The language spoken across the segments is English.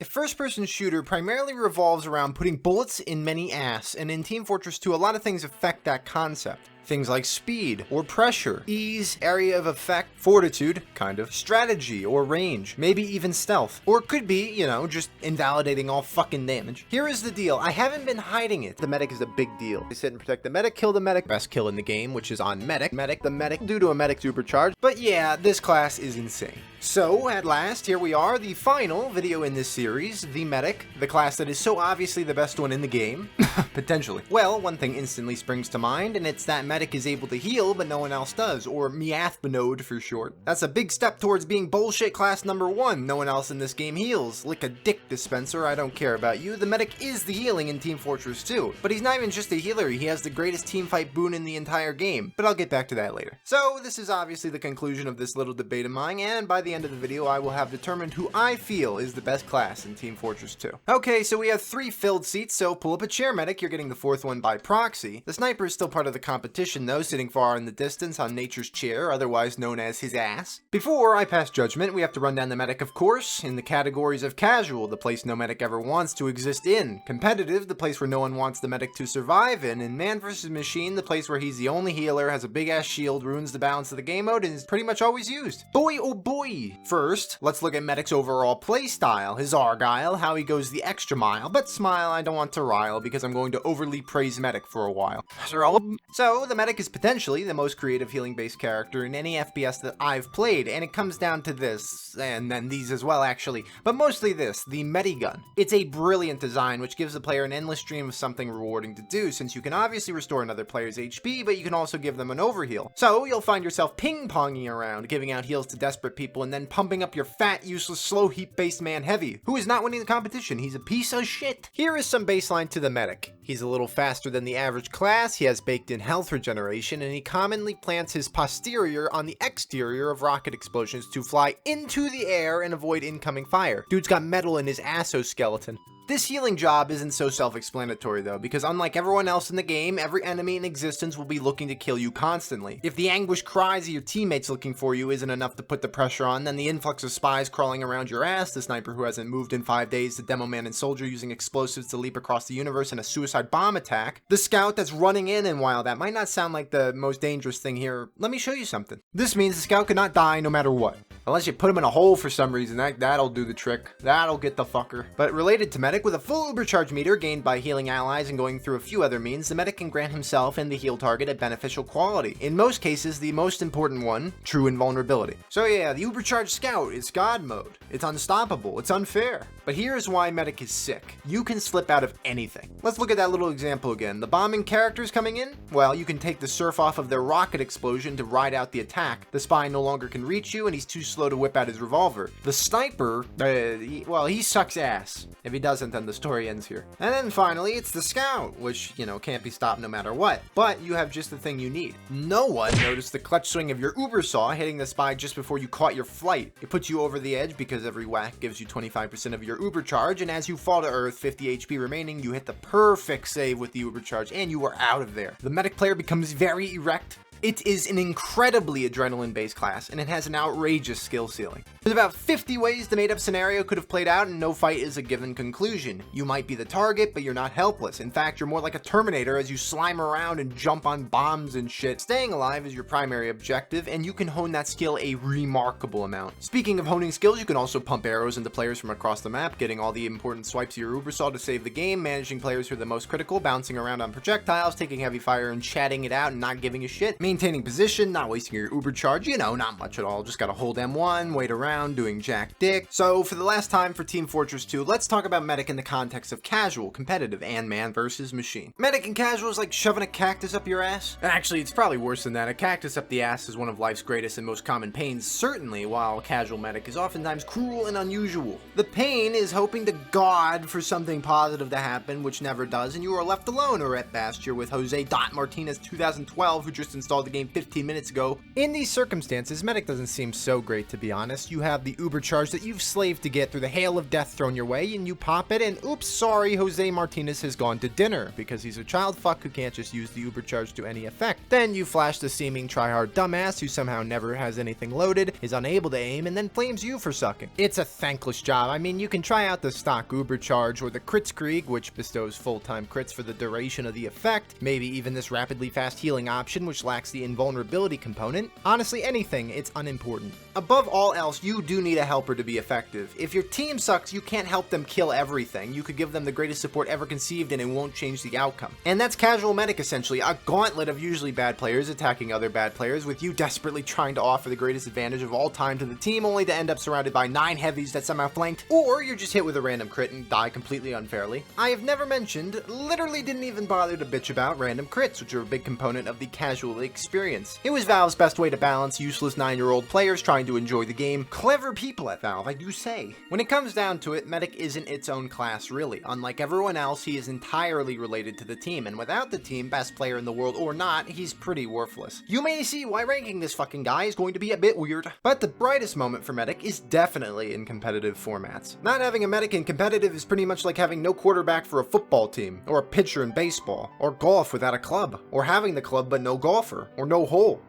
A first-person shooter primarily revolves around putting bullets in many ass, and in Team Fortress 2 a lot of things affect that concept. Things like speed, or pressure, ease, area of effect, fortitude, kind of, strategy, or range, maybe even stealth. Or it could be, just invalidating all fucking damage. Here is the deal, I haven't been hiding it. The medic is a big deal. They sit and protect the medic, kill the medic, best kill in the game, which is on medic, the medic, due to a medic's supercharge. But yeah, this class is insane. So, at last, here we are, the final video in this series, the medic, the class that is so obviously the best one in the game. Potentially. Well, one thing instantly springs to mind, and it's that medic is able to heal, but no one else does, or Miathbanode for short. That's a big step towards being bullshit class number 1. No one else in this game heals. Lick a dick, dispenser, I don't care about you. The medic is the healing in Team Fortress 2. But he's not even just a healer, he has the greatest teamfight boon in the entire game. But I'll get back to that later. So, this is obviously the conclusion of this little debate of mine, and by the end of the video, I will have determined who I feel is the best class in Team Fortress 2. Okay, so we have 3 filled seats, so pull up a chair, medic. You're getting the 4th one by proxy. The sniper is still part of the competition, though, sitting far in the distance on nature's chair, otherwise known as his ass. Before I pass judgment, we have to run down the medic, of course, in the categories of casual, the place no medic ever wants to exist in; competitive, the place where no one wants the medic to survive in; and man versus machine, the place where he's the only healer, has a big ass shield, ruins the balance of the game mode, and is pretty much always used. Boy oh boy! First, let's look at medic's overall playstyle, his Argyle, how he goes the extra mile, but smile, I don't want to rile, because I'm going to overly praise medic for a while. So, the medic is potentially the most creative healing-based character in any FPS that I've played, and it comes down to this, and then these as well actually, but mostly this, the Medigun. It's a brilliant design which gives the player an endless stream of something rewarding to do, since you can obviously restore another player's HP, but you can also give them an overheal. So, you'll find yourself ping-ponging around, giving out heals to desperate people, and then pumping up your fat, useless, slow heap-based man Heavy, who is not winning the competition. He's a piece of shit. Here is some baseline to the medic. He's a little faster than the average class, he has baked-in health regeneration, and he commonly plants his posterior on the exterior of rocket explosions to fly into the air and avoid incoming fire. Dude's got metal in his assoskeleton. This healing job isn't so self-explanatory though, because unlike everyone else in the game, every enemy in existence will be looking to kill you constantly. If the anguish cries of your teammates looking for you isn't enough to put the pressure on, then the influx of spies crawling around your ass, the sniper who hasn't moved in 5 days, the demo man and soldier using explosives to leap across the universe in a suicide bomb attack, the scout that's running in, and while that might not sound like the most dangerous thing here, let me show you something. This means the scout could not die no matter what. Unless you put him in a hole for some reason, that'll do the trick. That'll get the fucker. But related to medic, with a full ubercharge meter gained by healing allies and going through a few other means, the medic can grant himself and the heal target a beneficial quality. In most cases, the most important one, true invulnerability. So yeah, the ubercharged scout is god mode. It's unstoppable, it's unfair. But here's why medic is sick. You can slip out of anything. Let's look at that little example again. The bombing characters coming in? Well, you can take the surf off of their rocket explosion to ride out the attack. The spy no longer can reach you, and he's too slow to whip out his revolver. The sniper, he sucks ass. If he doesn't, then the story ends here. And then finally, it's the scout, which, can't be stopped no matter what. But you have just the thing you need. No one noticed the clutch swing of your uber saw hitting the spy just before you caught your flight. It puts you over the edge because every whack gives you 25% of your uber charge, and as you fall to earth, 50 HP remaining, you hit the perfect save with the uber charge, and you are out of there. The medic player becomes very erect. It is an incredibly adrenaline-based class, and it has an outrageous skill ceiling. There's about 50 ways the made-up scenario could have played out, and no fight is a given conclusion. You might be the target, but you're not helpless. In fact, you're more like a Terminator as you slime around and jump on bombs and shit. Staying alive is your primary objective, and you can hone that skill a remarkable amount. Speaking of honing skills, you can also pump arrows into players from across the map, getting all the important swipes of your ubersaw to save the game, managing players who are the most critical, bouncing around on projectiles, taking heavy fire and chatting it out and not giving a shit, maintaining position, not wasting your uber charge, not much at all, just gotta hold M1, wait around, doing jack dick. So for the last time for Team Fortress 2, let's talk about medic in the context of casual, competitive, and man versus machine. Medic in casual is like shoving a cactus up your ass. Actually, it's probably worse than that. A cactus up the ass is one of life's greatest and most common pains, certainly, while casual medic is oftentimes cruel and unusual. The pain is hoping to God for something positive to happen, which never does, and you are left alone or at bast you're with Jose Martinez 2012, who just installed installed the game 15 minutes ago. In these circumstances, Medic doesn't seem so great, to be honest. You have the uber charge that you've slaved to get through the hail of death thrown your way, and you pop it, and oops, sorry, Jose Martinez has gone to dinner, because he's a child fuck who can't just use the uber charge to any effect. Then you flash the seeming tryhard dumbass who somehow never has anything loaded, is unable to aim, and then flames you for sucking. It's a thankless job. I mean, you can try out the stock uber charge or the Kritzkrieg, which bestows full-time crits for the duration of the effect, maybe even this rapidly fast healing option, which lacks the invulnerability component. Honestly, anything, it's unimportant. Above all else, you do need a helper to be effective. If your team sucks, you can't help them kill everything. You could give them the greatest support ever conceived and it won't change the outcome. And that's casual medic essentially, a gauntlet of usually bad players attacking other bad players, with you desperately trying to offer the greatest advantage of all time to the team, only to end up surrounded by 9 heavies that somehow flanked, or you're just hit with a random crit and die completely unfairly. I have never mentioned, literally didn't even bother to bitch about random crits, which are a big component of the casual experience. It was Valve's best way to balance useless 9-year-old players trying to enjoy the game. Clever people at Valve, I do say. When it comes down to it, Medic isn't its own class really. Unlike everyone else, he is entirely related to the team, and without the team, best player in the world or not, he's pretty worthless. You may see why ranking this fucking guy is going to be a bit weird, but the brightest moment for Medic is definitely in competitive formats. Not having a Medic in competitive is pretty much like having no quarterback for a football team, or a pitcher in baseball, or golf without a club, or having the club but no golfer, or no hole.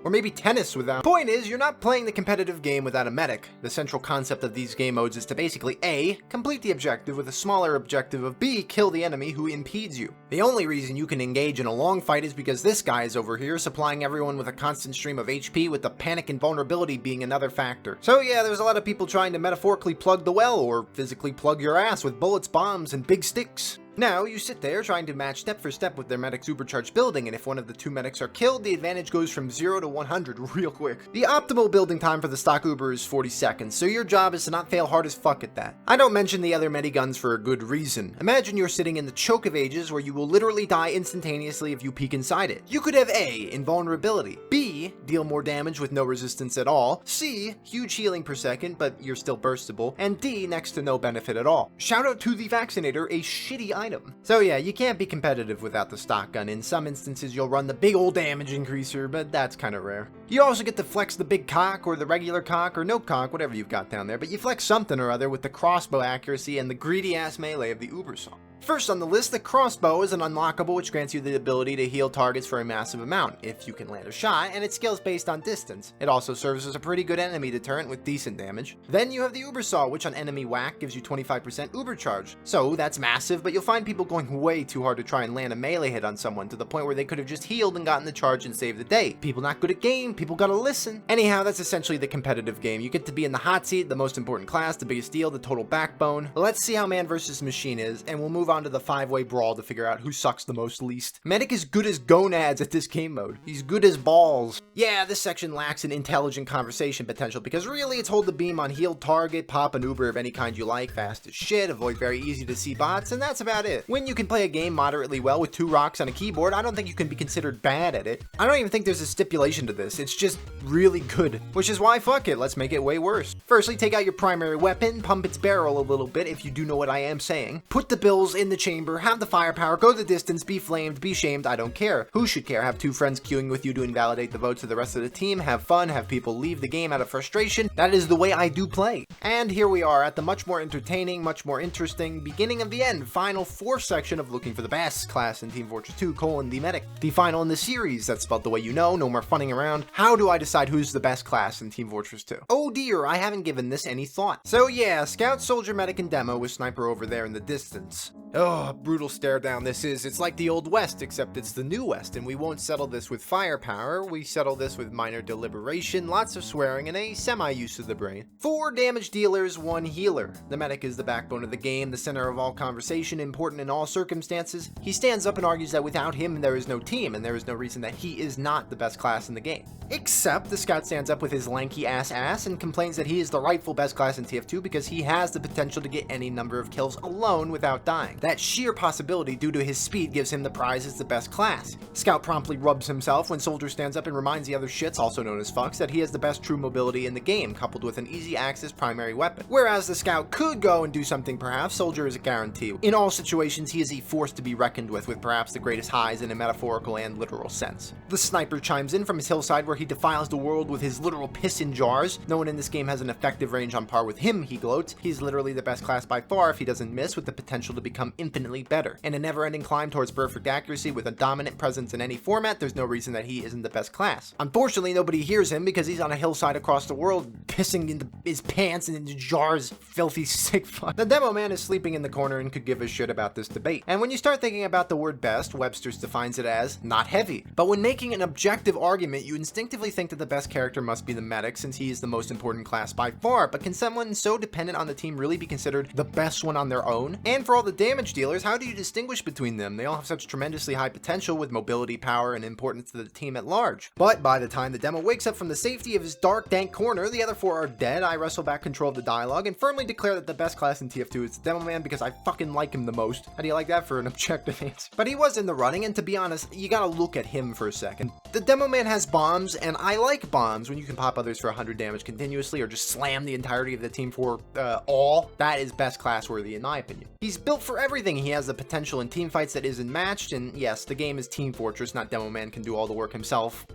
Or maybe tennis without. Point is, you're not playing the competitive game without a medic. The central concept of these game modes is to basically A, complete the objective with a smaller objective of B, kill the enemy who impedes you. The only reason you can engage in a long fight is because this guy is over here supplying everyone with a constant stream of HP, with the panic and vulnerability being another factor. So yeah, there's a lot of people trying to metaphorically plug the well, or physically plug your ass with bullets, bombs, and big sticks. Now, you sit there trying to match step for step with their medic's supercharged building, and if one of the 2 medics are killed, the advantage goes from 0 to 100 real quick. The optimal building time for the stock Uber is 40 seconds, so your job is to not fail hard as fuck at that. I don't mention the other mediguns for a good reason. Imagine you're sitting in the choke of ages where you will literally die instantaneously if you peek inside it. You could have A, invulnerability, B, deal more damage with no resistance at all, C, huge healing per second, but you're still burstable, and D, next to no benefit at all. Shout out to the Vaccinator, a shitty item. So yeah, you can't be competitive without the stock gun. In some instances you'll run the big old damage increaser, but that's kind of rare. You also get to flex the big cock, or the regular cock, or no cock, whatever you've got down there, but you flex something or other with the crossbow accuracy and the greedy ass melee of the Uber Saw. First on the list, the crossbow is an unlockable which grants you the ability to heal targets for a massive amount, if you can land a shot, and it scales based on distance. It also serves as a pretty good enemy deterrent with decent damage. Then you have the Uber Saw, which on enemy whack gives you 25% Uber charge. So that's massive, but you'll find people going way too hard to try and land a melee hit on someone, to the point where they could have just healed and gotten the charge and saved the day. People not good at game, people gotta listen. Anyhow, that's essentially the competitive game. You get to be in the hot seat, the most important class, the biggest deal, the total backbone. Let's see how man versus machine is, and we'll move on to the 5-way brawl to figure out who sucks the most least. Medic is good as gonads at this game mode. He's good as balls. Yeah, this section lacks an intelligent conversation potential, because really it's hold the beam on healed target, pop an Uber of any kind you like, fast as shit, avoid very easy to see bots, and that's about it. When you can play a game moderately well with 2 rocks on a keyboard, I don't think you can be considered bad at it. I don't even think there's a stipulation to this, it's just really good. Which is why fuck it, let's make it way worse. Firstly, take out your primary weapon, pump its barrel a little bit if you do know what I am saying. Put the bills in the chamber, have the firepower, go the distance, be flamed, be shamed, I don't care. Who should care? Have 2 friends queuing with you to invalidate the votes of the rest of the team, have fun, have people leave the game out of frustration. That is the way I do play. And here we are at the much more entertaining, much more interesting beginning of the end, final 4th section of looking for the best class in Team Fortress 2, the medic. The final in the series, that's spelled the way you know, no more funning around. How do I decide who's the best class in Team Fortress 2? Oh dear, I haven't given this any thought. So yeah, Scout, Soldier, Medic, and Demo with Sniper over there in the distance. Oh, brutal stare down this is. It's like the Old West, except it's the New West, and we won't settle this with firepower. We settle this with minor deliberation, lots of swearing, and a semi-use of the brain. 4 damage dealers, 1 healer. The medic is the backbone of the game, the center of all conversation, important in all circumstances. He stands up and argues that without him there is no team, and there is no reason that he is not the best class in the game. Except the Scout stands up with his lanky ass and complains that he is the rightful best class in TF2 because he has the potential to get any number of kills alone without dying. That sheer possibility due to his speed gives him the prize as the best class. Scout promptly rubs himself when Soldier stands up and reminds the other shits, also known as fucks, that he has the best true mobility in the game, coupled with an easy access primary weapon. Whereas the Scout could go and do something perhaps, Soldier is a guarantee. In all situations, he is a force to be reckoned with perhaps the greatest highs in a metaphorical and literal sense. The Sniper chimes in from his hillside where he defiles the world with his literal piss in jars. No one in this game has an effective range on par with him, he gloats. He's literally the best class by far if he doesn't miss, with the potential to become infinitely better. In a never-ending climb towards perfect accuracy with a dominant presence in any format, there's no reason that he isn't the best class. Unfortunately, nobody hears him because he's on a hillside across the world, pissing into his pants and into jars, filthy sick fuck. The demo man is sleeping in the corner and could give a shit about this debate. And when you start thinking about the word best, Webster's defines it as not heavy. But when making an objective argument, you instinctively think that the best character must be the medic since he is the most important class by far, but can someone so dependent on the team really be considered the best one on their own? And for all the damage dealers, how do you distinguish between them? They all have such tremendously high potential with mobility, power, and importance to the team at large. But by the time the demo wakes up from the safety of his dark, dank corner, the other four are dead. I wrestle back control of the dialogue and firmly declare that the best class in TF2 is the demo man because I fucking like him the most. How do you like that for an objective answer? But he was in the running, and to be honest, you gotta look at him for a second. The demo man has bombs, and I like bombs when you can pop others for 100 damage continuously or just slam the entirety of the team for all. That is best class worthy in my opinion. He's built for everything. He has the potential in team fights that isn't matched, and yes, the game is Team Fortress, not Demo Man can do all the work himself.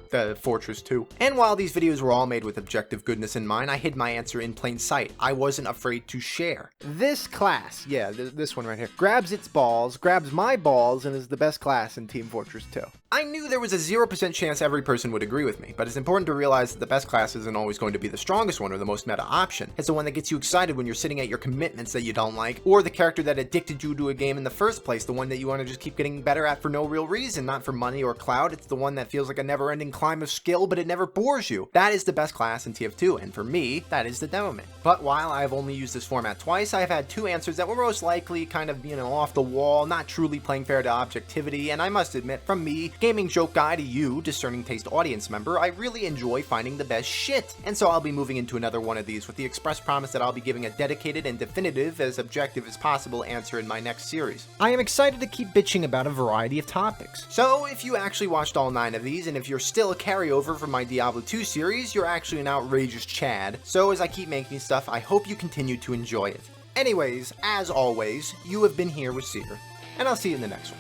Fortress 2. And while these videos were all made with objective goodness in mind, I hid my answer in plain sight. I wasn't afraid to share. This class, yeah, this one right here, grabs its balls, grabs my balls, and is the best class in Team Fortress 2. I knew there was a 0% chance every person would agree with me, but it's important to realize that the best class isn't always going to be the strongest one or the most meta option. It's the one that gets you excited when you're sitting at your commitments that you don't like, or the character that addicted you to a game in the first place, the one that you want to just keep getting better at for no real reason, not for money or clout. It's the one that feels like a never-ending climb of skill, but it never bores you. That is the best class in TF2, and for me, that is the Demo Man. But while I've only used this format twice, I've had two answers that were most likely kind of, off the wall, not truly playing fair to objectivity, and I must admit, from me, gaming joke guy to you, discerning taste audience member, I really enjoy finding the best shit. And so I'll be moving into another one of these with the express promise that I'll be giving a dedicated and definitive, as objective as possible, answer in my next series. I am excited to keep bitching about a variety of topics. So if you actually watched all 9 of these, and if you're still a carryover from my Diablo 2 series, you're actually an outrageous Chad. So as I keep making stuff, I hope you continue to enjoy it. Anyways, as always, you have been here with Seer, and I'll see you in the next one.